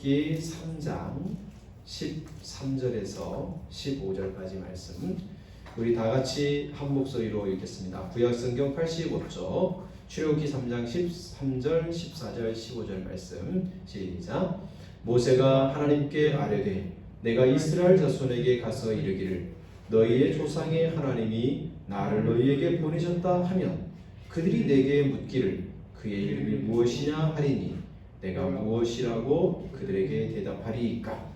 출애굽기 3장 13절에서 15절까지 말씀 우리 다 같이 한 목소리로 읽겠습니다. 구약성경 85쪽 출애굽기 3장 13절 14절 15절 말씀 시작. 모세가 하나님께 아뢰되 내가 이스라엘 자손에게 가서 이르기를 너희의 조상의 하나님이 나를 너희에게 보내셨다 하면 그들이 내게 묻기를 그의 이름이 무엇이냐 하리니 내가 무엇이라고 그들에게 대답하리이까.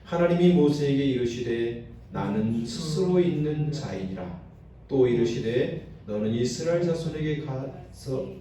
하나님이 모세에게 이르시되 나는 스스로 있는 자이니라. 또 이르시되 너는 이스라엘 자손에게 가서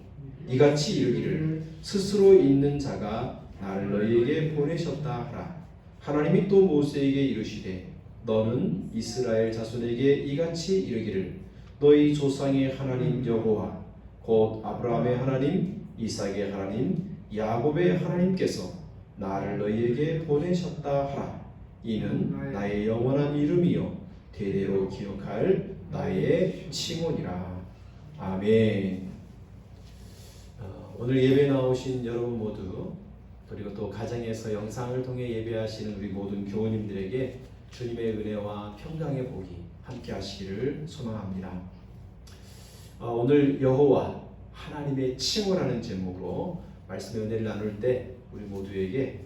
이같이 이르기를 스스로 있는 자가 나를 너희에게 보내셨다 하라. 하나님이 또 모세에게 이르시되 너는 이스라엘 자손에게 이같이 이르기를 너희 조상의 하나님 여호와 곧 아브라함의 하나님 이삭의 하나님 야곱의 하나님께서 나를 너희에게 보내셨다 하라. 이는 나의 영원한 이름이요 대대로 기억할 나의 칭호니라. 아멘. 오늘 예배 나오신 여러분 모두 그리고 또 가정에서 영상을 통해 예배하시는 우리 모든 교우님들에게 주님의 은혜와 평강의 복이 함께 하시기를 소망합니다. 오늘 여호와 하나님의 칭호라는 제목으로 말씀의 은혜를 나눌 때 우리 모두에게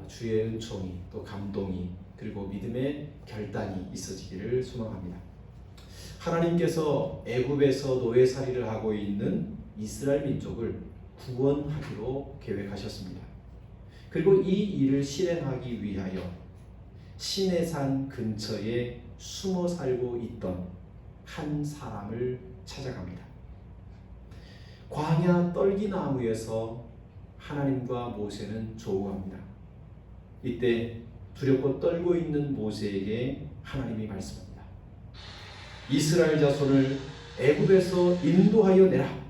주의 은총이 또 감동이 그리고 믿음의 결단이 있어지기를 소망합니다. 하나님께서 애굽에서 노예살이를 하고 있는 이스라엘 민족을 구원하기로 계획하셨습니다. 그리고 이 일을 실행하기 위하여 시내산 근처에 숨어 살고 있던 한 사람을 찾아갑니다. 광야 떨기나무에서 하나님과 모세는 조우합니다. 이때 두렵고 떨고 있는 모세에게 하나님이 말씀합니다. 이스라엘 자손을 애굽에서 인도하여 내라.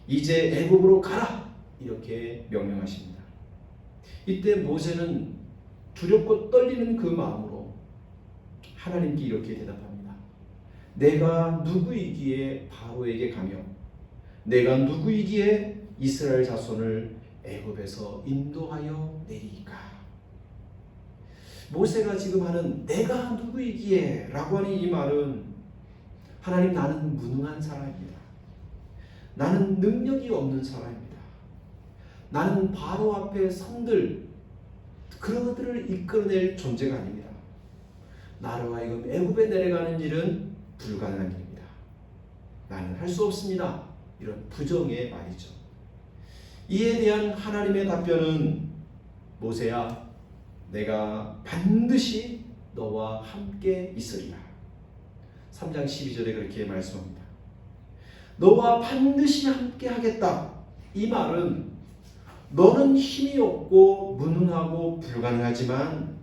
이제 애굽으로 가라. 이렇게 명령하십니다. 이때 모세는 두렵고 떨리는 그 마음으로 하나님께 이렇게 대답합니다. 내가 누구이기에 바로에게 가며 내가 누구이기에 이스라엘 자손을 애굽에서 인도하여 내리까. 모세가 지금 하는 내가 누구이기에 라고 하는 이 말은 하나님 나는 무능한 사람입니다. 나는 능력이 없는 사람입니다. 나는 바로 앞에 성들 그것들을 이끌어낼 존재가 아닙니다. 나로 하여금 애굽에 내려가는 일은 불가능한 일입니다. 나는 할 수 없습니다. 이런 부정의 말이죠. 이에 대한 하나님의 답변은 모세야 내가 반드시 너와 함께 있으리라. 3장 12절에 그렇게 말씀합니다. 너와 반드시 함께 하겠다. 이 말은 너는 힘이 없고 무능하고 불가능하지만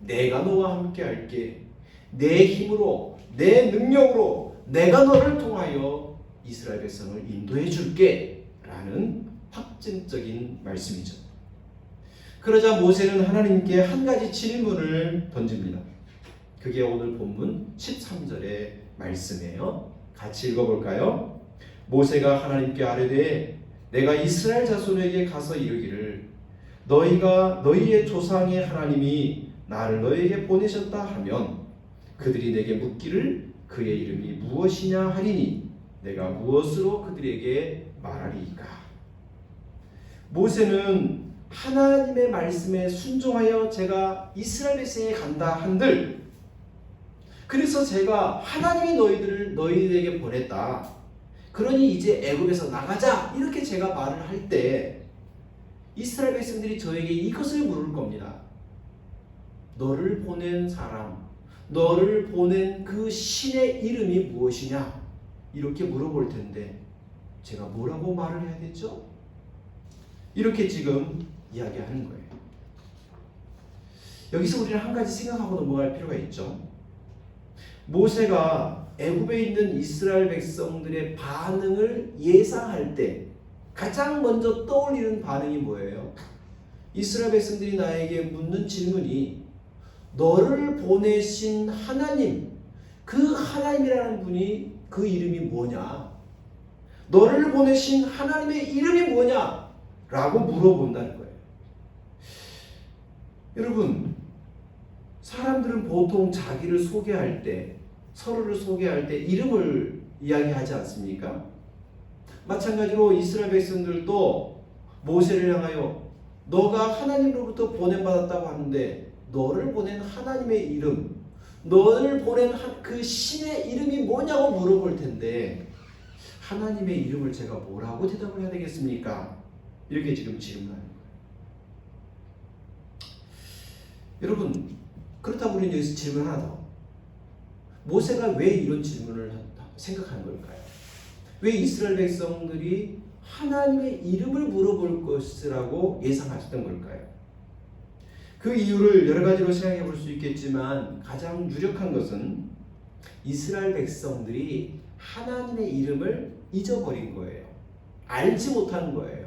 내가 너와 함께 할게. 내 힘으로 내 능력으로 내가 너를 통하여 이스라엘 백성을 인도해 줄게 라는 확증적인 말씀이죠. 그러자 모세는 하나님께 한 가지 질문을 던집니다. 그게 오늘 본문 13절의 말씀이에요. 같이 읽어볼까요? 모세가 하나님께 아뢰되 내가 이스라엘 자손에게 가서 이르기를 너희가 너희의 조상의 하나님이 나를 너희에게 보내셨다 하면 그들이 내게 묻기를 그의 이름이 무엇이냐 하리니 내가 무엇으로 그들에게 말하리이까. 모세는 하나님의 말씀에 순종하여 제가 이스라엘 백성에 간다 한들 그래서 제가 하나님이 너희들에게 보냈다. 그러니 이제 애굽에서 나가자. 이렇게 제가 말을 할 때 이스라엘 백성들이 저에게 이것을 물을 겁니다. 너를 보낸 사람, 너를 보낸 그 신의 이름이 무엇이냐? 이렇게 물어볼 텐데 제가 뭐라고 말을 해야 되죠? 이렇게 지금 이야기하는 거예요. 여기서 우리는 한 가지 생각하고 넘어갈 필요가 있죠. 모세가 애굽에 있는 이스라엘 백성들의 반응을 예상할 때 가장 먼저 떠올리는 반응이 뭐예요? 이스라엘 백성들이 나에게 묻는 질문이 너를 보내신 하나님, 그 하나님이라는 분이 그 이름이 뭐냐? 너를 보내신 하나님의 이름이 뭐냐? 라고 물어본다는 거예요. 여러분, 사람들은 보통 자기를 소개할 때, 서로를 소개할 때 이름을 이야기하지 않습니까? 마찬가지로 이스라엘 백성들도 모세를 향하여 너가 하나님으로부터 보냄받았다고 하는데 너를 보낸 하나님의 이름, 너를 보낸 그 신의 이름이 뭐냐고 물어볼 텐데 하나님의 이름을 제가 뭐라고 대답을 해야 되겠습니까? 이렇게 지금 질문하는 거예요. 여러분, 그렇다고 우리는 여기서 질문 하나 더. 모세가 왜 이런 질문을 생각한 걸까요? 왜 이스라엘 백성들이 하나님의 이름을 물어볼 것이라고 예상하셨던 걸까요? 그 이유를 여러 가지로 생각해 볼 수 있겠지만 가장 유력한 것은 이스라엘 백성들이 하나님의 이름을 잊어버린 거예요. 알지 못한 거예요.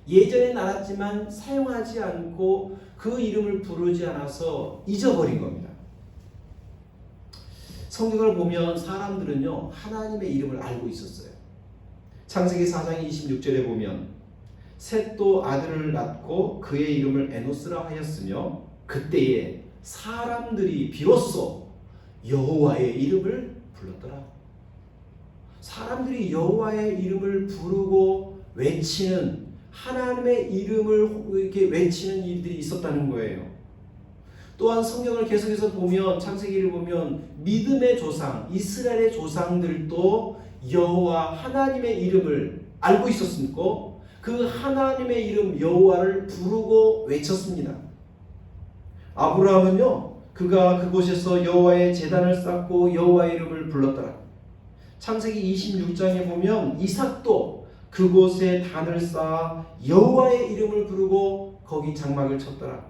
예전엔 알았지만 사용하지 않고 그 이름을 부르지 않아서 잊어버린 겁니다. 성경을 보면 사람들은요 하나님의 이름을 알고 있었어요. 창세기 4장 26절에 보면 셋도 아들을 낳고 그의 이름을 에노스라 하였으며 그때에 사람들이 비로소 여호와의 이름을 불렀더라. 사람들이 여호와의 이름을 부르고 외치는 하나님의 이름을 이렇게 외치는 일들이 있었다는 거예요. 또한 성경을 계속해서 보면 창세기를 보면 믿음의 조상 이스라엘의 조상들도 여호와 하나님의 이름을 알고 있었고 그 하나님의 이름 여호와를 부르고 외쳤습니다. 아브라함은요 그가 그곳에서 여호와의 제단을 쌓고 여호와의 이름을 불렀더라. 창세기 26장에 보면 이삭도 그곳에 단을 쌓아 여호와의 이름을 부르고 거기 장막을 쳤더라.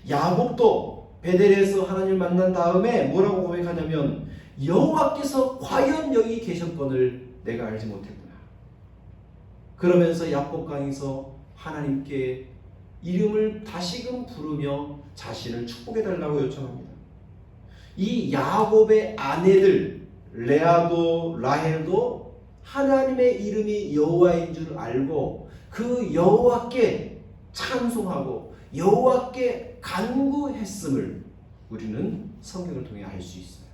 야곱도 베델에서 하나님을 만난 다음에 뭐라고 고백하냐면 여호와께서 과연 여기 계셨건을 내가 알지 못했구나. 그러면서 야복강에서 하나님께 이름을 다시금 부르며 자신을 축복해달라고 요청합니다. 이 야곱의 아내들 레아도 라헬도 하나님의 이름이 여호와인 줄 알고 그 여호와께 찬송하고 여호와께 간구했음을 우리는 성경을 통해 알 수 있어요.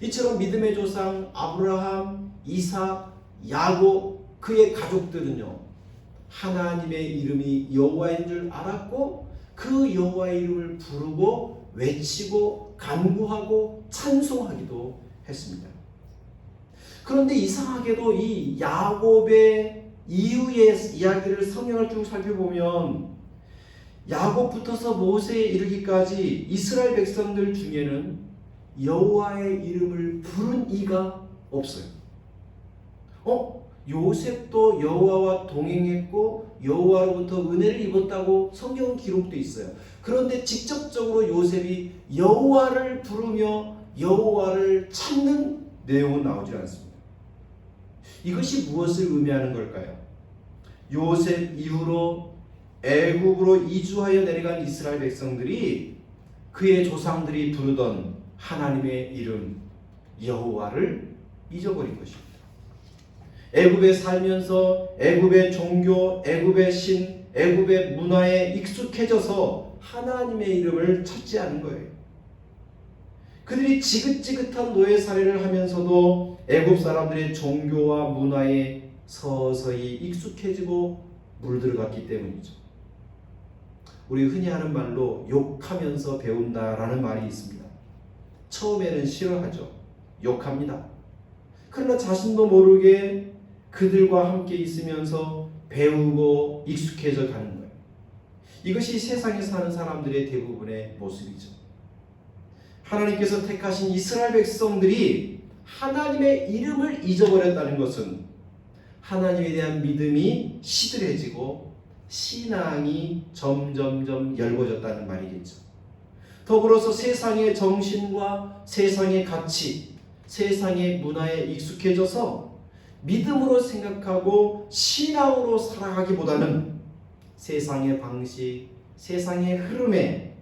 이처럼 믿음의 조상 아브라함, 이삭, 야곱 그의 가족들은요 하나님의 이름이 여호와인 줄 알았고 그 여호와의 이름을 부르고 외치고 간구하고 찬송하기도 했습니다. 그런데 이상하게도 이 야곱의 이후의 이야기를 성경을 쭉 살펴보면 야곱부터서 모세에 이르기까지 이스라엘 백성들 중에는 여호와의 이름을 부른 이가 없어요. 요셉도 여호와와 동행했고 여호와로부터 은혜를 입었다고 성경은 기록되어 있어요. 그런데 직접적으로 요셉이 여호와를 부르며 여호와를 찾는 내용은 나오지 않습니다. 이것이 무엇을 의미하는 걸까요? 요셉 이후로 애굽으로 이주하여 내려간 이스라엘 백성들이 그의 조상들이 부르던 하나님의 이름 여호와를 잊어버린 것입니다. 애굽에 살면서 애굽의 종교, 애굽의 신, 애굽의 문화에 익숙해져서 하나님의 이름을 찾지 않은 거예요. 그들이 지긋지긋한 노예 살이를 하면서도 애굽 사람들의 종교와 문화에 서서히 익숙해지고 물들어갔기 때문이죠. 우리 흔히 하는 말로 욕하면서 배운다라는 말이 있습니다. 처음에는 싫어하죠. 욕합니다. 그러나 자신도 모르게 그들과 함께 있으면서 배우고 익숙해져 가는 거예요. 이것이 세상에 사는 사람들의 대부분의 모습이죠. 하나님께서 택하신 이스라엘 백성들이 하나님의 이름을 잊어버렸다는 것은 하나님에 대한 믿음이 시들해지고 신앙이 점점점 엷어졌다는 말이겠죠. 더불어서 세상의 정신과 세상의 가치, 세상의 문화에 익숙해져서 믿음으로 생각하고 신앙으로 살아가기보다는 세상의 방식, 세상의 흐름에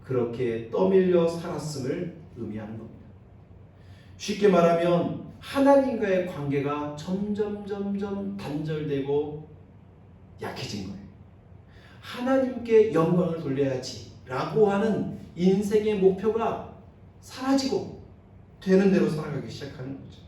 그렇게 떠밀려 살았음을 의미하는 겁니다. 쉽게 말하면 하나님과의 관계가 점점 단절되고 약해진 거예요. 하나님께 영광을 돌려야지, 라고 하는 인생의 목표가 사라지고 되는 대로 살아가기 시작하는 거죠.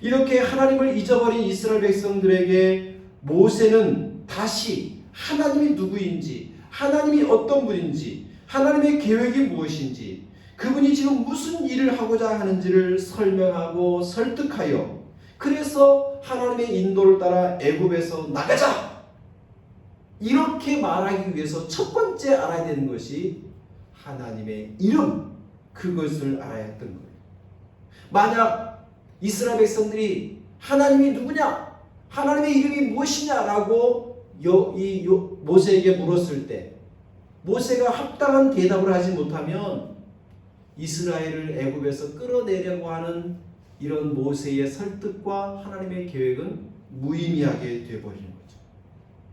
이렇게 하나님을 잊어버린 이스라엘 백성들에게 모세는 다시 하나님이 누구인지, 하나님이 어떤 분인지, 하나님의 계획이 무엇인지, 그분이 지금 무슨 일을 하고자 하는지를 설명하고 설득하여, 그래서 하나님의 인도를 따라 애굽에서 나가자! 이렇게 말하기 위해서 첫 번째 알아야 되는 것이 하나님의 이름, 그것을 알아야 했던 거예요. 만약 이스라엘 백성들이 하나님이 누구냐? 하나님의 이름이 무엇이냐라고 모세에게 물었을 때 모세가 합당한 대답을 하지 못하면 이스라엘을 애굽에서 끌어내려고 하는 이런 모세의 설득과 하나님의 계획은 무의미하게 되어버리는 거죠.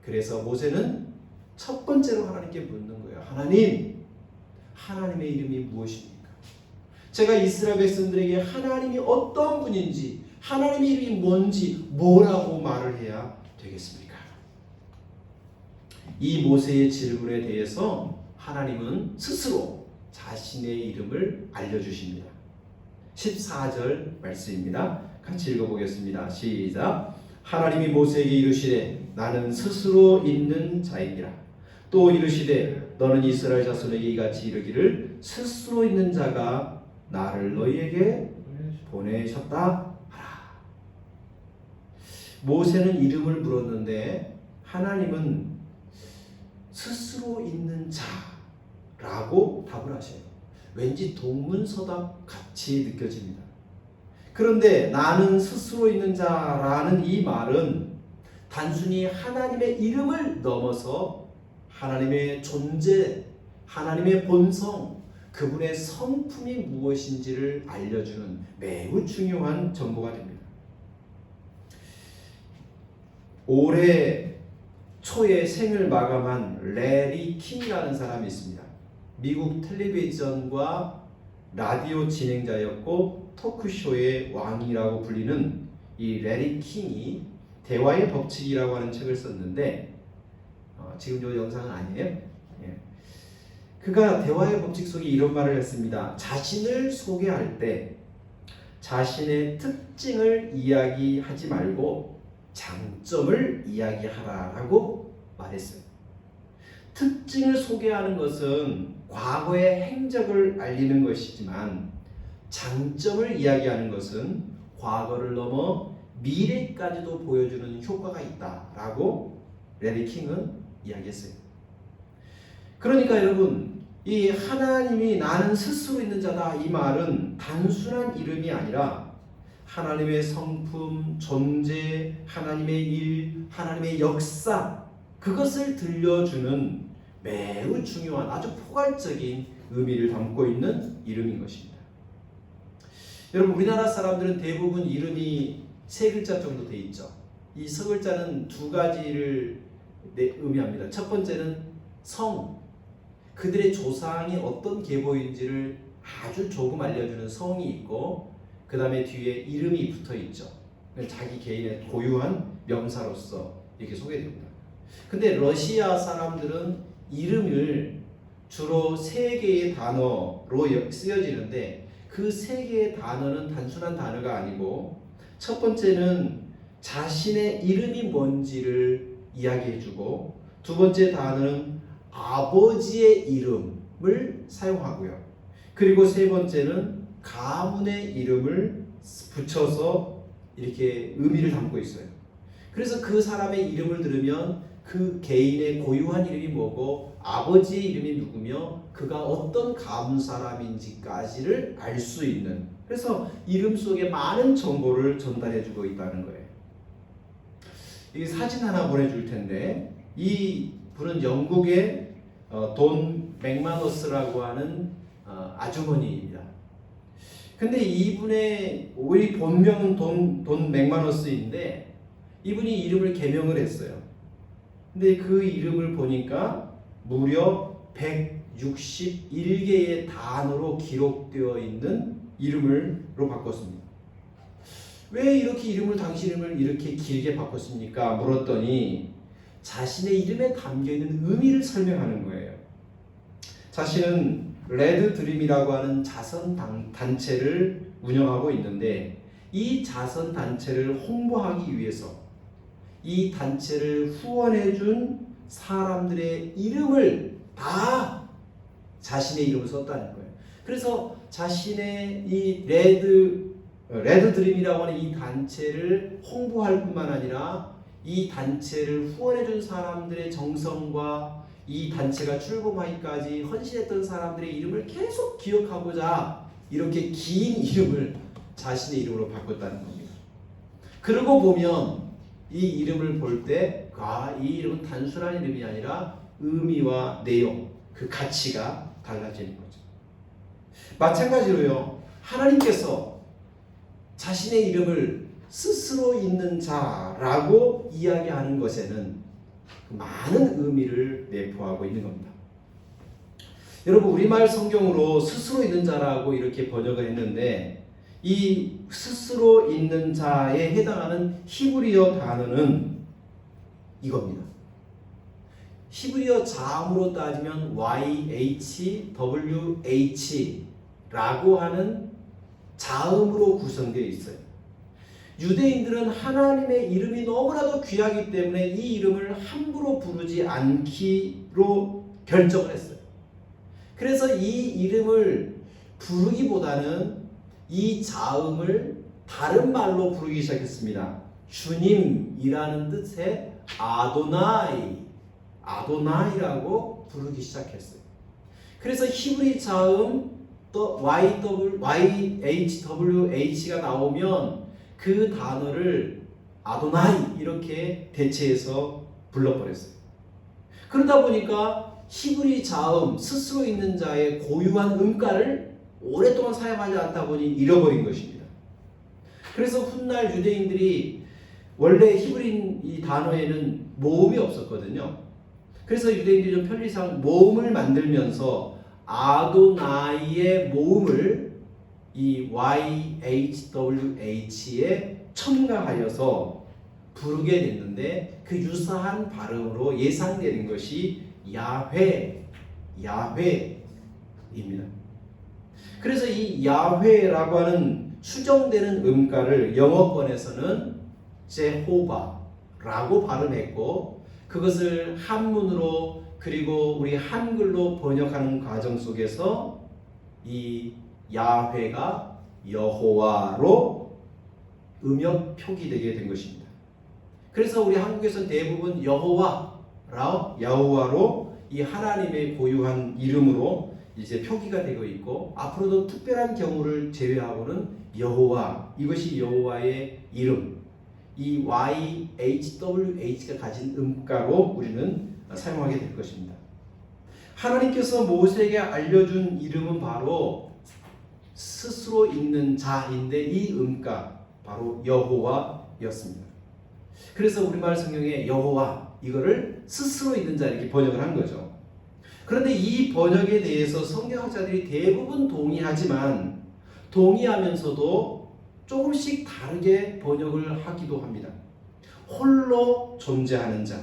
그래서 모세는 첫 번째로 하나님께 묻는 거예요. 하나님, 하나님의 이름이 무엇입니까? 제가 이스라엘 백성들에게 하나님이 어떤 분인지, 하나님의 이름이 뭔지 뭐라고 말을 해야 되겠습니까? 이 모세의 질문에 대해서 하나님은 스스로 자신의 이름을 알려주십니다. 14절 말씀입니다. 같이 읽어보겠습니다. 시작. 하나님이 모세에게 이르시되 나는 스스로 있는 자이니라. 또 이르시되 너는 이스라엘 자손에게 이같이 이르기를 스스로 있는 자가 나를 너희에게 보내셨다 하라. 모세는 이름을 물었는데 하나님은 스스로 있는 자라고 답을 하셔요. 왠지 동문서답 같이 느껴집니다. 그런데 나는 스스로 있는 자라는 이 말은 단순히 하나님의 이름을 넘어서 하나님의 존재, 하나님의 본성, 그분의 성품이 무엇인지를 알려주는 매우 중요한 정보가 됩니다. 올해 초에 생을 마감한 레리 킹이라는 사람이 있습니다. 미국 텔레비전과 라디오 진행자였고 토크쇼의 왕이라고 불리는 이 레리 킹이 대화의 법칙이라고 하는 책을 썼는데 지금 저 영상은 아니에요. 예. 그가 대화의 법칙 속에 이런 말을 했습니다. 자신을 소개할 때 자신의 특징을 이야기하지 말고 장점을 이야기하라라고 말했어요. 특징을 소개하는 것은 과거의 행적을 알리는 것이지만 장점을 이야기하는 것은 과거를 넘어 미래까지도 보여주는 효과가 있다라고 레리 킹은 이야기했어요. 그러니까 여러분, 이 하나님이 나는 스스로 있는 자다 이 말은 단순한 이름이 아니라 하나님의 성품, 존재, 하나님의 일, 하나님의 역사, 그것을 들려주는 매우 중요한 아주 포괄적인 의미를 담고 있는 이름인 것입니다. 여러분, 우리나라 사람들은 대부분 이름이 세 글자 정도 돼 있죠. 이 세 글자는 두 가지를 의미합니다. 첫 번째는 성, 그들의 조상이 어떤 계보인지를 아주 조금 알려주는 성이 있고, 그 다음에 뒤에 이름이 붙어 있죠. 자기 개인의 고유한 명사로서 이렇게 소개됩니다. 근데 러시아 사람들은 이름을 주로 세 개의 단어로 쓰여지는데 그 세 개의 단어는 단순한 단어가 아니고 첫 번째는 자신의 이름이 뭔지를 이야기해주고 두 번째 단어는 아버지의 이름을 사용하고요. 그리고 세 번째는 가문의 이름을 붙여서 이렇게 의미를 담고 있어요. 그래서 그 사람의 이름을 들으면 그 개인의 고유한 이름이 뭐고 아버지의 이름이 누구며 그가 어떤 가문 사람인지까지를 알 수 있는, 그래서 이름 속에 많은 정보를 전달해주고 있다는 거예요. 이 사진 하나 보내줄 텐데 이 분은 영국의 돈 맥마너스라고 하는 아주머니입니다. 근데 이분의 우리 본명은 돈 맥마너스인데 이분이 이름을 개명을 했어요. 근데 그 이름을 보니까 무려 161개의 단어로 기록되어 있는 이름으로 바꿨습니다. 왜 이렇게 당신 이름을 이렇게 길게 바꿨습니까? 물었더니 자신의 이름에 담겨있는 의미를 설명하는 거예요. 자신은 레드 드림이라고 하는 자선 단체를 운영하고 있는데 이 자선 단체를 홍보하기 위해서 이 단체를 후원해 준 사람들의 이름을 다 자신의 이름을 썼다는 거예요. 그래서 자신의 이 레드 드림이라고 하는 이 단체를 홍보할 뿐만 아니라 이 단체를 후원해 준 사람들의 정성과 이 단체가 출범하기까지 헌신했던 사람들의 이름을 계속 기억하고자 이렇게 긴 이름을 자신의 이름으로 바꿨다는 겁니다. 그러고 보면 이 이름을 볼 때 이 이름은 단순한 이름이 아니라 의미와 내용, 그 가치가 달라지는 거죠. 마찬가지로요, 하나님께서 자신의 이름을 스스로 있는 자라고 이야기하는 것에는 많은 의미를 내포하고 있는 겁니다. 여러분, 우리말 성경으로 스스로 있는 자라고 이렇게 번역을 했는데 이 스스로 있는 자에 해당하는 히브리어 단어는 이겁니다. 히브리어 자음으로 따지면 YHWH라고 하는 자음으로 구성되어 있어요. 유대인들은 하나님의 이름이 너무나도 귀하기 때문에 이 이름을 함부로 부르지 않기로 결정을 했어요. 그래서 이 이름을 부르기보다는 이 자음을 다른 말로 부르기 시작했습니다. 주님이라는 뜻의 아도나이라고 부르기 시작했어요. 그래서 히브리 자음 또 YHWH가 나오면 그 단어를 아도나이 이렇게 대체해서 불러버렸어요. 그러다 보니까 히브리 자음 스스로 있는 자의 고유한 음가를 오랫동안 사용하지 않다 보니 잃어버린 것입니다. 그래서 훗날 유대인들이 원래 히브리 이 단어에는 모음이 없었거든요. 그래서 유대인들이 좀 편리상 모음을 만들면서 아도나이의 모음을 이 YHWH에 첨가하여서 부르게 됐는데 그 유사한 발음으로 예상되는 것이 야훼입니다. 그래서 이 야훼라고 하는 추정되는 음가를 영어권에서는 제호바라고 발음했고 그것을 한문으로 그리고 우리 한글로 번역하는 과정 속에서 이 야훼가 여호와로 음역 표기되게 된 것입니다. 그래서 우리 한국에서는 대부분 여호와로 이 하나님의 고유한 이름으로 이제 표기가 되고 있고 앞으로도 특별한 경우를 제외하고는 여호와, 이것이 여호와의 이름, 이 YHWH가 가진 음가로 우리는 사용하게 될 것입니다. 하나님께서 모세에게 알려준 이름은 바로 스스로 있는 자인데 이 음가 바로 여호와였습니다. 그래서 우리말 성경에 여호와 이거를 스스로 있는 자 이렇게 번역을 한 거죠. 그런데 이 번역에 대해서 성경학자들이 대부분 동의하면서도 조금씩 다르게 번역을 하기도 합니다. 홀로 존재하는 자,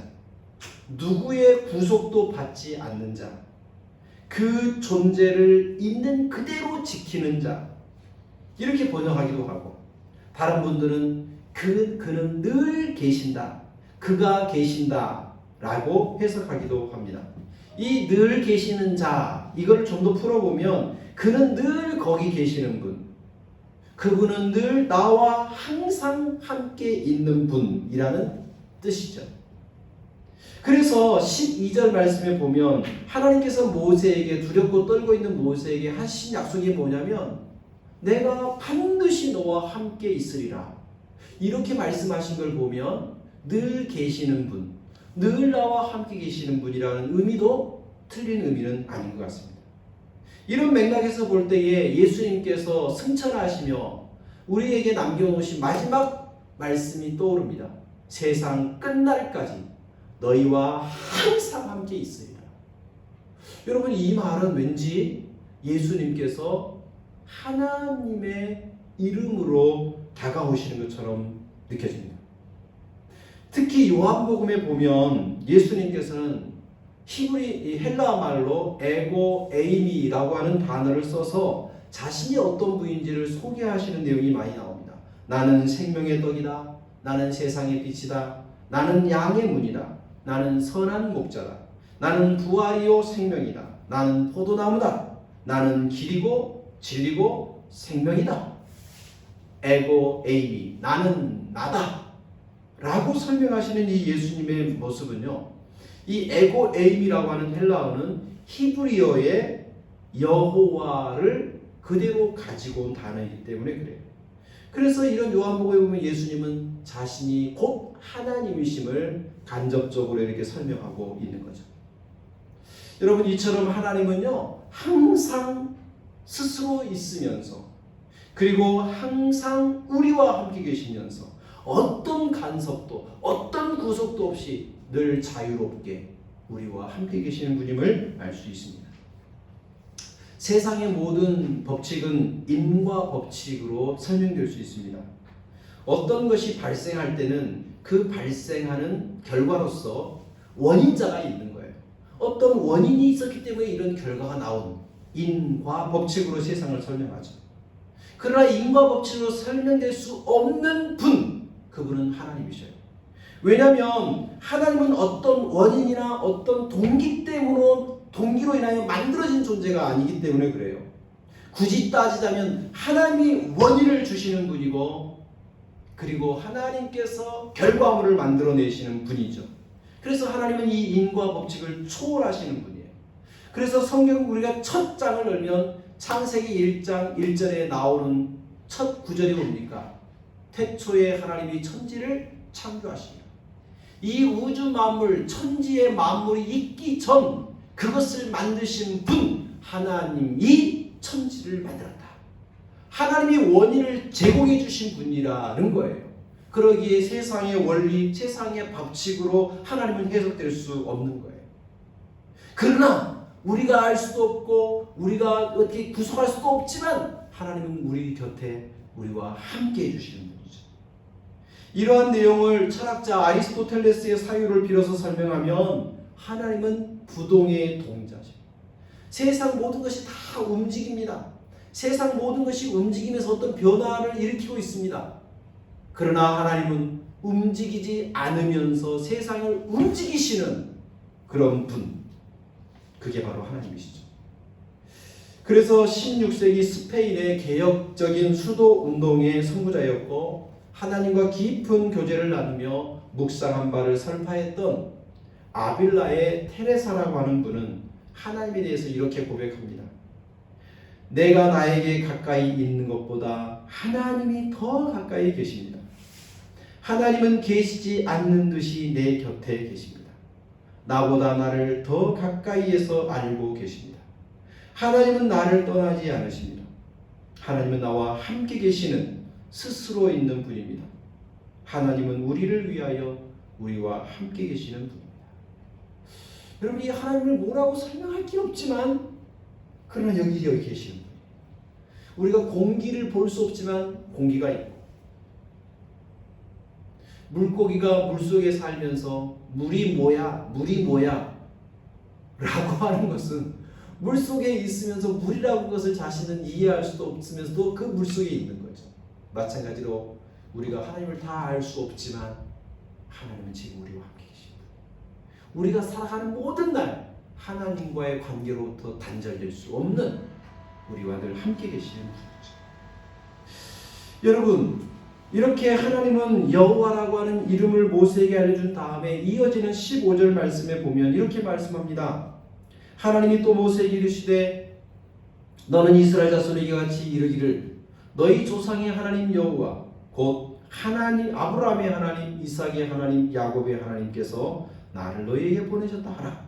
누구의 구속도 받지 않는 자, 그 존재를 있는 그대로 지키는 자, 이렇게 번역하기도 하고, 다른 분들은 그는 늘 계신다, 그가 계신다 라고 해석하기도 합니다. 이 늘 계시는 자, 이걸 좀 더 풀어보면 그는 늘 거기 계시는 분, 그분은 늘 나와 항상 함께 있는 분이라는 뜻이죠. 그래서 12절 말씀에 보면 하나님께서 모세에게, 두렵고 떨고 있는 모세에게 하신 약속이 뭐냐면 내가 반드시 너와 함께 있으리라, 이렇게 말씀하신 걸 보면 늘 계시는 분, 늘 나와 함께 계시는 분이라는 의미도 틀린 의미는 아닌 것 같습니다. 이런 맥락에서 볼 때에 예수님께서 승천하시며 우리에게 남겨놓으신 마지막 말씀이 떠오릅니다. 세상 끝날까지 너희와 항상 함께 있으리라. 여러분, 이 말은 왠지 예수님께서 하나님의 이름으로 다가오시는 것처럼 느껴집니다. 특히 요한복음에 보면 예수님께서는 이 헬라어 말로 에고 에이미라고 하는 단어를 써서 자신이 어떤 분인지를 소개하시는 내용이 많이 나옵니다. 나는 생명의 떡이다. 나는 세상의 빛이다. 나는 양의 문이다. 나는 선한 목자다. 나는 부활이요 생명이다. 나는 포도나무다. 나는 길이고 진리고 생명이다. 에고 에이미, 나는 나다 라고 설명하시는 이 예수님의 모습은요, 이 에고 에임이라고 하는 헬라어는 히브리어의 여호와를 그대로 가지고 온 단어이기 때문에 그래요. 그래서 이런 요한복음에 보면 예수님은 자신이 곧 하나님이심을 간접적으로 이렇게 설명하고 있는 거죠. 여러분, 이처럼 하나님은요 항상 스스로 있으면서, 그리고 항상 우리와 함께 계시면서 어떤 간섭도 어떤 구속도 없이 늘 자유롭게 우리와 함께 계시는 분임을 알 수 있습니다. 세상의 모든 법칙은 인과 법칙으로 설명될 수 있습니다. 어떤 것이 발생할 때는 그 발생하는 결과로서 원인자가 있는 거예요. 어떤 원인이 있었기 때문에 이런 결과가 나온 인과 법칙으로 세상을 설명하죠. 그러나 인과 법칙으로 설명될 수 없는 분, 그분은 하나님이셔요. 왜냐하면 하나님은 어떤 원인이나 어떤 동기로 인하여 만들어진 존재가 아니기 때문에 그래요. 굳이 따지자면 하나님이 원인을 주시는 분이고, 그리고 하나님께서 결과물을 만들어내시는 분이죠. 그래서 하나님은 이 인과 법칙을 초월하시는 분이에요. 그래서 성경 우리가 첫 장을 열면 창세기 1장 1절에 나오는 첫 구절이 뭡니까? 태초에 하나님이 천지를 창조하시니라. 이 우주 만물, 천지의 만물이 있기 전 그것을 만드신 분, 하나님이 천지를 만들었다. 하나님이 원인을 제공해 주신 분이라는 거예요. 그러기에 세상의 원리, 세상의 법칙으로 하나님은 해석될 수 없는 거예요. 그러나 우리가 알 수도 없고 우리가 어떻게 구속할 수도 없지만 하나님은 우리 곁에 우리와 함께 해주시는 분이죠. 이러한 내용을 철학자 아리스토텔레스의 사유를 빌어서 설명하면 하나님은 부동의 동자죠. 세상 모든 것이 다 움직입니다. 세상 모든 것이 움직이면서 어떤 변화를 일으키고 있습니다. 그러나 하나님은 움직이지 않으면서 세상을 움직이시는 그런 분, 그게 바로 하나님이시죠. 그래서 16세기 스페인의 개혁적인 수도 운동의 선구자였고 하나님과 깊은 교제를 나누며 묵상한 바를 설파했던 아빌라의 테레사라고 하는 분은 하나님에 대해서 이렇게 고백합니다. 내가 나에게 가까이 있는 것보다 하나님이 더 가까이 계십니다. 하나님은 계시지 않는 듯이 내 곁에 계십니다. 나보다 나를 더 가까이에서 알고 계십니다. 하나님은 나를 떠나지 않으십니다. 하나님은 나와 함께 계시는 스스로 있는 분입니다. 하나님은 우리를 위하여 우리와 함께 계시는 분입니다. 여러분, 이 하나님을 뭐라고 설명할 게 없지만 그러나 여기 계시는 분이에요. 우리가 공기를 볼 수 없지만 공기가 있고, 물고기가 물속에 살면서 물이 뭐야 라고 하는 것은 물속에 있으면서 물이라고 것을 자신은 이해할 수도 없으면서도 그 물속에 있는 거죠. 마찬가지로 우리가 하나님을 다 알 수 없지만 하나님은 지금 우리와 함께 계십니다. 우리가 살아가는 모든 날 하나님과의 관계로부터 단절될 수 없는 우리와 늘 함께 계시는 분이죠. 여러분, 이렇게 하나님은 여호와라고 하는 이름을 모세에게 알려준 다음에 이어지는 15절 말씀에 보면 이렇게 말씀합니다. 하나님이 또 모세에게 이르시되 너는 이스라엘 자손에게 같이 이르기를 너희 조상의 하나님 여호와 곧 하나님 아브라함의 하나님 이삭의 하나님 야곱의 하나님께서 나를 너희에게 보내셨다 하라.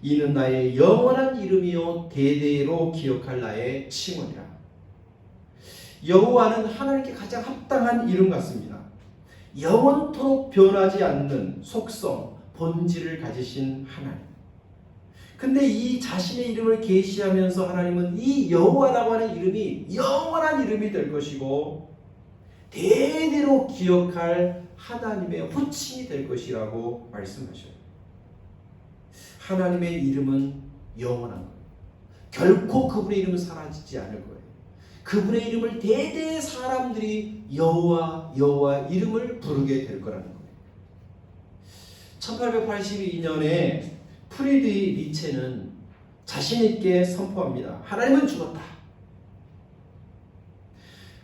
이는 나의 영원한 이름이요 대대로 기억할 나의 칭언이라. 여호와는 하나님께 가장 합당한 이름 같습니다. 영원토록 변하지 않는 속성, 본질을 가지신 하나님. 근데 이 자신의 이름을 계시하면서 하나님은 이 여호와라고 하는 이름이 영원한 이름이 될 것이고 대대로 기억할 하나님의 호칭이 될 것이라고 말씀하셔요. 하나님의 이름은 영원한 거예요. 결코 그분의 이름은 사라지지 않을 거예요. 그분의 이름을 대대 사람들이 여호와 여호와 이름을 부르게 될 거라는 거예요. 1882년에 프리드리 니체는 자신 있게 선포합니다. 하나님은 죽었다.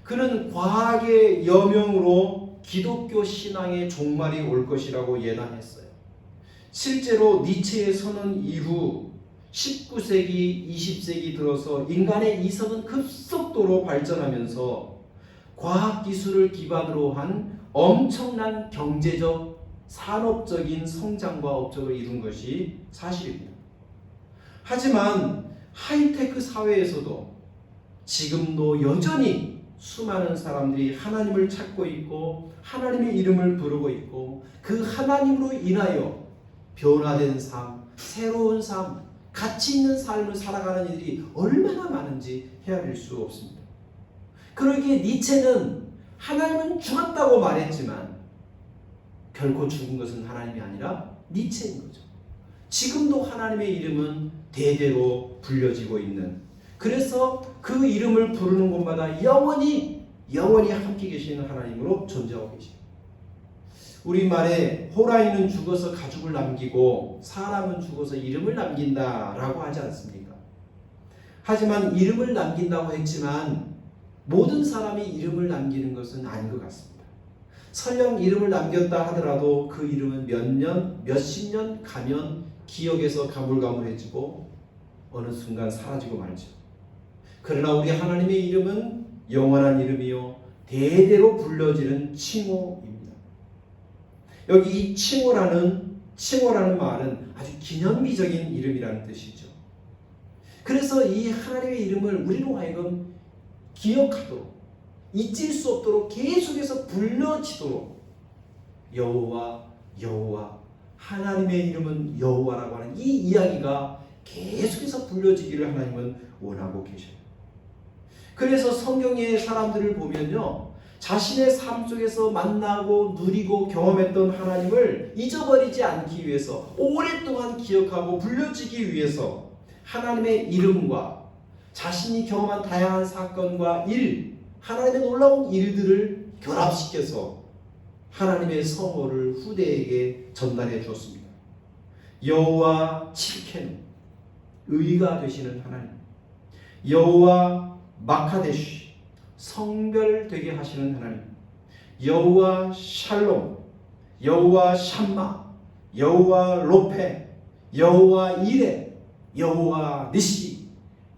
그는 과학의 여명으로 기독교 신앙의 종말이 올 것이라고 예단했어요. 실제로 니체의 선언 이후 19세기, 20세기 들어서 인간의 이성은 급속도로 발전하면서 과학기술을 기반으로 한 엄청난 경제적, 산업적인 성장과 업적을 이룬 것이 사실입니다. 하지만 하이테크 사회에서도 지금도 여전히 수많은 사람들이 하나님을 찾고 있고 하나님의 이름을 부르고 있고 그 하나님으로 인하여 변화된 삶, 새로운 삶, 가치 있는 삶을 살아가는 이들이 얼마나 많은지 헤아릴 수 없습니다. 그러기에 니체는 하나님은 죽었다고 말했지만 결코 죽은 것은 하나님이 아니라 니체인 거죠. 지금도 하나님의 이름은 대대로 불려지고 있는, 그래서 그 이름을 부르는 곳마다 영원히 함께 계시는 하나님으로 존재하고 계십니다. 우리말에 호랑이는 죽어서 가죽을 남기고 사람은 죽어서 이름을 남긴다라고 하지 않습니까? 하지만 이름을 남긴다고 했지만 모든 사람이 이름을 남기는 것은 아닌 것 같습니다. 설령 이름을 남겼다 하더라도 그 이름은 몇 년, 몇십 년 가면 기억에서 가물가물해지고 어느 순간 사라지고 말죠. 그러나 우리 하나님의 이름은 영원한 이름이요 대대로 불려지는 칭호입니다. 여기 이 칭호라는 말은 아주 기념비적인 이름이라는 뜻이죠. 그래서 이 하나님의 이름을 우리로 하여금 기억하도록, 잊을 수 없도록 계속해서 불려지도록 여호와 여호와, 하나님의 이름은 여호와라고 하는 이 이야기가 계속해서 불려지기를 하나님은 원하고 계셔요. 그래서 성경의 사람들을 보면요, 자신의 삶 속에서 만나고 누리고 경험했던 하나님을 잊어버리지 않기 위해서, 오랫동안 기억하고 불려지기 위해서 하나님의 이름과 자신이 경험한 다양한 사건과 일, 하나님의 놀라운 일들을 결합시켜서 하나님의 성호를 후대에게 전달해 주었습니다. 여호와 칠케누, 의가 되시는 하나님, 여호와 마카데시, 성별되게 하시는 하나님, 여호와 샬롬, 여호와 샴마, 여호와 로페, 여호와 이레, 여호와 니시,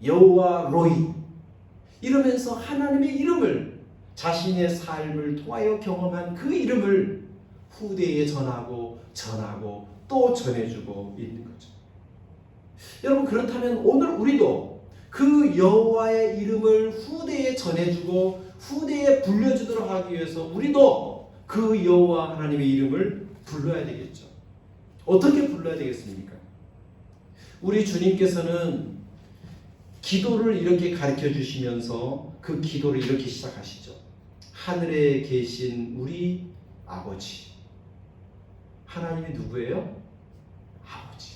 여호와 로이, 이러면서 하나님의 이름을, 자신의 삶을 통하여 경험한 그 이름을 후대에 전하고 또 전해주고 있는 거죠. 여러분, 그렇다면 오늘 우리도 그 여호와의 이름을 후대에 전해주고 후대에 불려주도록 하기 위해서 우리도 그 여호와 하나님의 이름을 불러야 되겠죠. 어떻게 불러야 되겠습니까? 우리 주님께서는 기도를 이렇게 가르쳐 주시면서 그 기도를 이렇게 시작하시죠. 하늘에 계신 우리 아버지. 하나님이 누구예요? 아버지.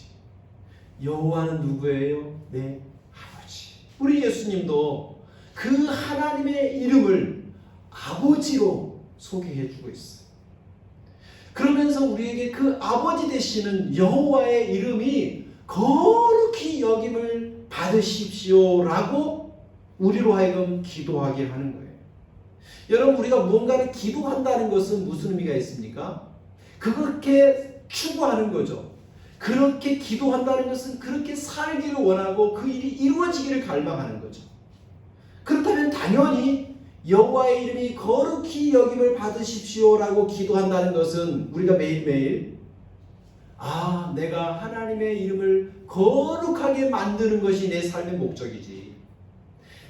여호와는 누구예요? 네, 아버지. 우리 예수님도 그 하나님의 이름을 아버지로 소개해 주고 있어요. 그러면서 우리에게 그 아버지 되시는 여호와의 이름이 거룩히 여김을 받으십시오라고 우리로 하여금 기도하게 하는 거예요. 여러분, 우리가 무언가를 기도한다는 것은 무슨 의미가 있습니까? 그렇게 추구하는 거죠. 그렇게 기도한다는 것은 그렇게 살기를 원하고 그 일이 이루어지기를 갈망하는 거죠. 그렇다면 당연히 여호와의 이름이 거룩히 여김을 받으십시오라고 기도한다는 것은 우리가 매일매일 내가 하나님의 이름을 거룩하게 만드는 것이 내 삶의 목적이지,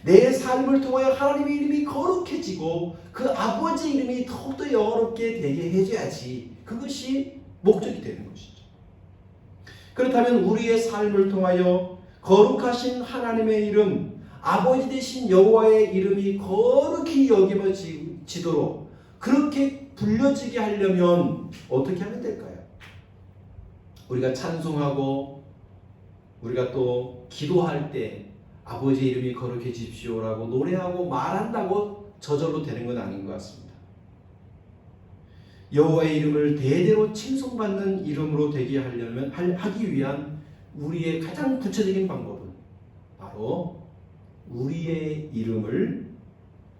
내 삶을 통하여 하나님의 이름이 거룩해지고 그 아버지 이름이 더욱더 영화롭게 되게 해줘야지, 그것이 목적이 되는 것이죠. 그렇다면 우리의 삶을 통하여 거룩하신 하나님의 이름, 아버지 되신 여호와의 이름이 거룩히 여김어지도록 그렇게 불려지게 하려면 어떻게 하면 될까요? 우리가 찬송하고 우리가 또 기도할 때 아버지 이름이 거룩해지십시오라고 노래하고 말한다고 저절로 되는 건 아닌 것 같습니다. 여호와의 이름을 대대로 칭송받는 이름으로 되게 하기 위한 우리의 가장 구체적인 방법은 바로 우리의 이름을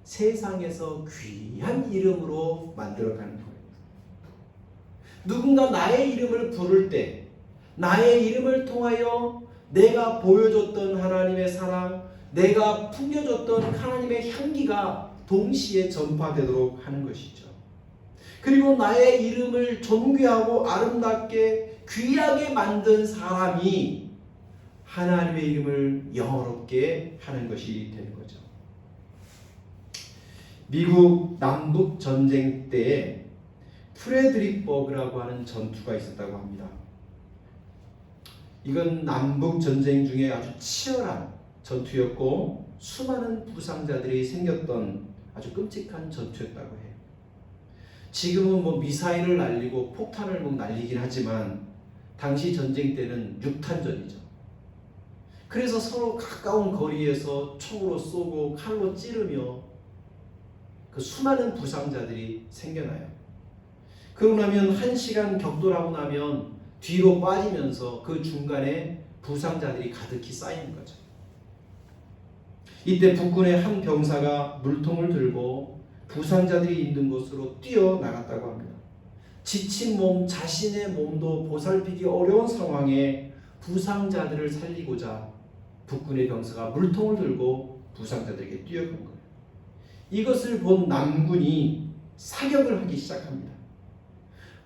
세상에서 귀한 이름으로 만들어가는 거예요. 누군가 나의 이름을 부를 때 나의 이름을 통하여 내가 보여줬던 하나님의 사랑, 내가 풍겨줬던 하나님의 향기가 동시에 전파되도록 하는 것이죠. 그리고 나의 이름을 존귀하고 아름답게 귀하게 만든 사람이 하나님의 이름을 영어롭게 하는 것이 되는 거죠. 미국 남북 전쟁 때에 프레드릭버그라고 하는 전투가 있었다고 합니다. 이건 남북 전쟁 중에 아주 치열한 전투였고 수많은 부상자들이 생겼던 아주 끔찍한 전투였다고 해요. 지금은 미사일을 날리고 폭탄을 날리긴 하지만 당시 전쟁 때는 육탄전이죠. 그래서 서로 가까운 거리에서 총으로 쏘고 칼로 찌르며 그 수많은 부상자들이 생겨나요. 그러고 나면 1시간 격돌하고 나면 뒤로 빠지면서 그 중간에 부상자들이 가득히 쌓이는 거죠. 이때 북군의 한 병사가 물통을 들고 부상자들이 있는 곳으로 뛰어나갔다고 합니다. 지친 몸, 자신의 몸도 보살피기 어려운 상황에 부상자들을 살리고자 북군의 병사가 물통을 들고 부상자들에게 뛰어간 거예요. 이것을 본 남군이 사격을 하기 시작합니다.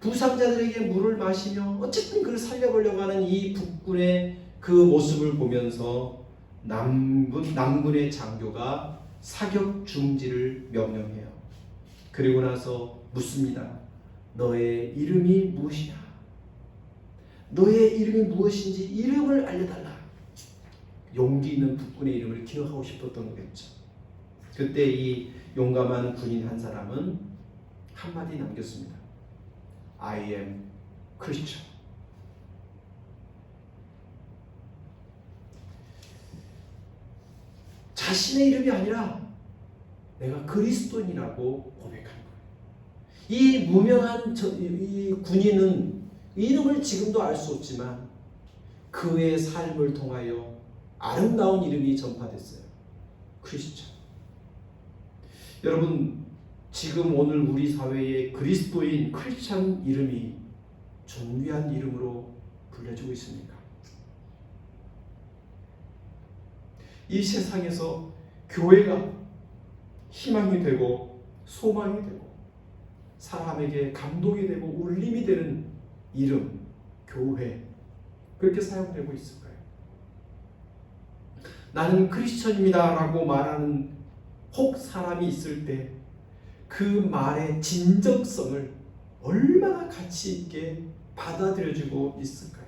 부상자들에게 물을 마시며 어쨌든 그를 살려보려고 하는 이 북군의 그 모습을 보면서 남군의 장교가 사격 중지를 명령해요. 그리고 나서 묻습니다. 너의 이름이 무엇이냐? 너의 이름이 무엇인지 이름을 알려달라. 용기 있는 북군의 이름을 기억하고 싶었던 거겠죠. 그때 이 용감한 군인 한 사람은 한마디 남겼습니다. I am Christian. 자신의 이름이 아니라 내가 그리스도인이라고 고백한 거예요. 이 무명한 이 군인은 이름을 지금도 알 수 없지만 그의 삶을 통하여 아름다운 이름이 전파됐어요. 크리스천. 여러분, 지금 오늘 우리 사회의 그리스도인 크리스천 이름이 존귀한 이름으로 불려지고 있습니까? 이 세상에서 교회가 희망이 되고 소망이 되고 사람에게 감동이 되고 울림이 되는 이름, 교회, 그렇게 사용되고 있을까요? 나는 크리스천입니다 라고 말하는 혹 사람이 있을 때 그 말의 진정성을 얼마나 가치 있게 받아들여지고 있을까요?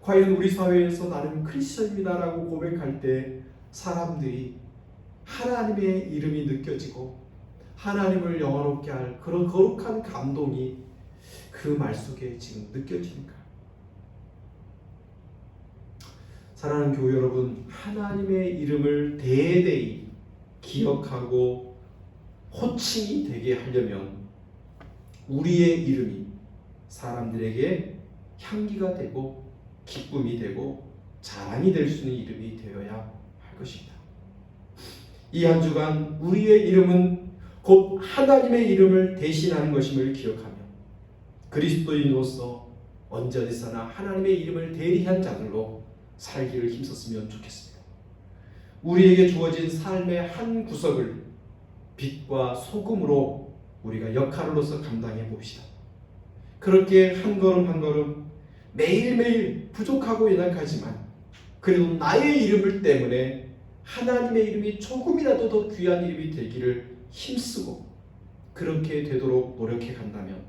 과연 우리 사회에서 나는 크리스천입니다 라고 고백할 때 사람들이 하나님의 이름이 느껴지고 하나님을 영화롭게 할 그런 거룩한 감동이 그 말 속에 지금 느껴집니까? 사랑하는 교회 여러분, 하나님의 이름을 대대히 기억하고 호칭이 되게 하려면 우리의 이름이 사람들에게 향기가 되고 기쁨이 되고 자랑이 될 수 있는 이름이 되어야 할 것입니다. 이 한 주간 우리의 이름은 곧 하나님의 이름을 대신하는 것임을 기억하며 그리스도인으로서 언제 어디서나 하나님의 이름을 대리한 자들로 살기를 힘썼으면 좋겠습니다. 우리에게 주어진 삶의 한 구석을 빛과 소금으로 우리가 역할로서 감당해 봅시다. 그렇게 한 걸음 한 걸음 매일매일 부족하고 연약하지만 그래도 나의 이름을 때문에 하나님의 이름이 조금이라도 더 귀한 이름이 되기를 힘쓰고 그렇게 되도록 노력해 간다면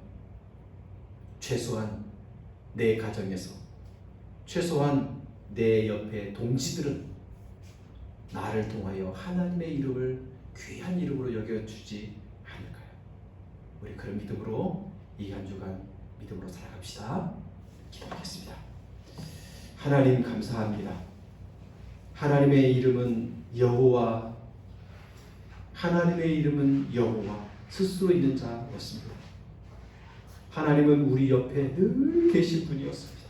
최소한 내 가정에서 최소한 내 옆에 동지들은 나를 통하여 하나님의 이름을 귀한 이름으로 여겨주지 않을까요? 우리 그런 믿음으로 이 한 주간 믿음으로 살아갑시다. 기도하겠습니다. 하나님 감사합니다. 하나님의 이름은 여호와, 하나님의 이름은 여호와, 스스로 있는 자였습니다. 하나님은 우리 옆에 늘 계신 분이었습니다.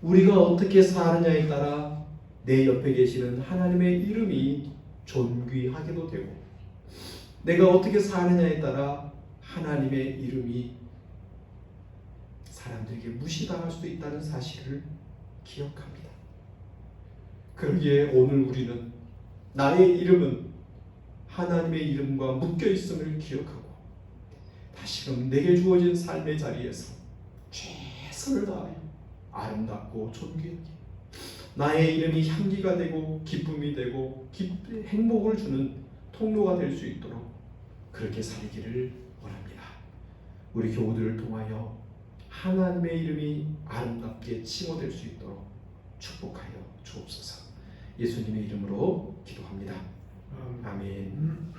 우리가 어떻게 사느냐에 따라 내 옆에 계시는 하나님의 이름이 존귀하게도 되고, 내가 어떻게 사느냐에 따라 하나님의 이름이 사람들에게 무시당할 수도 있다는 사실을 기억합니다. 그러기에 오늘 우리는 나의 이름은 하나님의 이름과 묶여 있음을 기억하고 다시금 내게 주어진 삶의 자리에서 최선을 다하여 아름답고 존귀하게 나의 이름이 향기가 되고 기쁨이 되고 행복을 주는 통로가 될 수 있도록 그렇게 살기를 원합니다. 우리 교우들을 통하여 하나님의 이름이 아름답게 칭호될 수 있도록 축복하여 주옵소서. 예수님의 이름으로 기도합니다. 아멘.